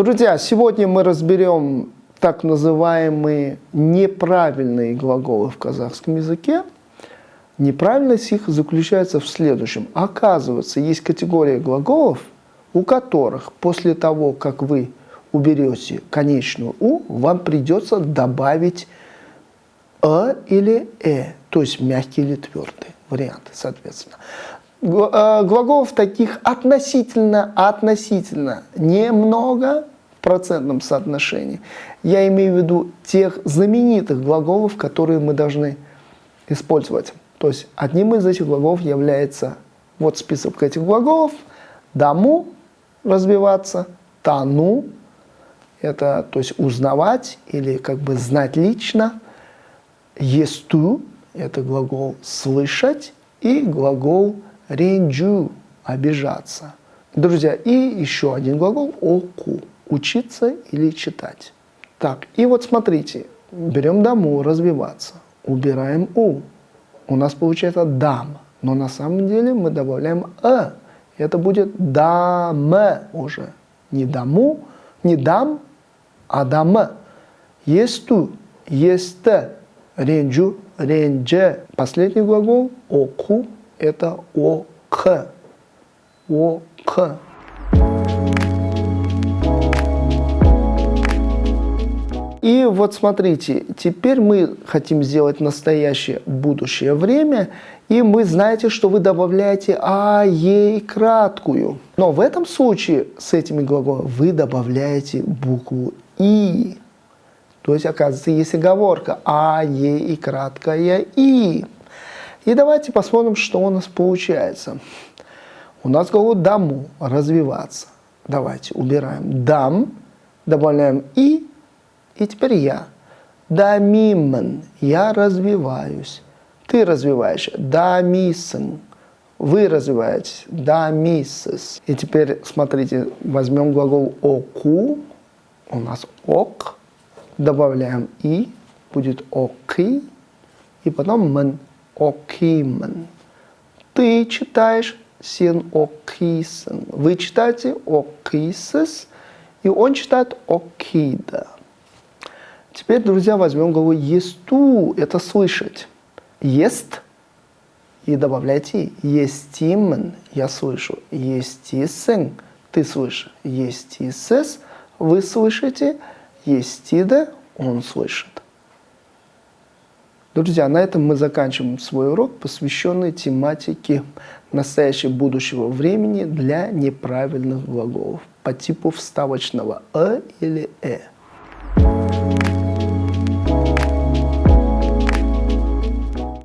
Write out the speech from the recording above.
Друзья, сегодня мы разберем так называемые неправильные глаголы в казахском языке. Неправильность их заключается в следующем. Оказывается, есть категория глаголов, у которых после того, как вы уберете конечную «у», вам придется добавить или то есть мягкий или твердый варианты, соответственно. Глаголов таких относительно немного в процентном соотношении. Я имею в виду тех знаменитых глаголов, которые мы должны использовать. То есть одним из этих глаголов является вот список этих глаголов. Даму – развиваться, тану – это то есть узнавать или как бы знать лично. Есту – это глагол слышать и глагол ренджу – обижаться. Друзья, и еще один глагол оку – учиться или читать. Так, и вот смотрите, берем даму – развиваться, убираем у. У нас получается дам, но на самом деле мы добавляем это будет дам уже. Не даму, не дам, а дам. Есту, есте, ренджу, рендже. Последний глагол оку – это ок. Ок. И вот смотрите, теперь мы хотим сделать настоящее будущее время, и мы знаете, что вы добавляете ей краткую. Но в этом случае с этими глаголами вы добавляете букву и. То есть, оказывается, есть оговорка ей и краткая и. И давайте посмотрим, что у нас получается. У нас глагол даму – развиваться. Давайте убираем дам, добавляем и теперь я. Дамимен – я развиваюсь. Ты развиваешься. Дамисен – вы развиваетесь. Дамисес. И теперь, смотрите, возьмем глагол оку. У нас ок. Добавляем и. Будет оки. И потом мен. Окимен. Ты читаешь сен окисен. Вы читаете окисес. И он читает окида. Теперь, друзья, возьмем глагол есту, это слышать. Ест и добавляйте естимен, я слышу. Естисен, ты слышишь. Естисес, вы слышите. Естиде, он слышит. Друзья, на этом мы заканчиваем свой урок, посвященный тематике настоящего будущего времени для неправильных глаголов по типу вставочного или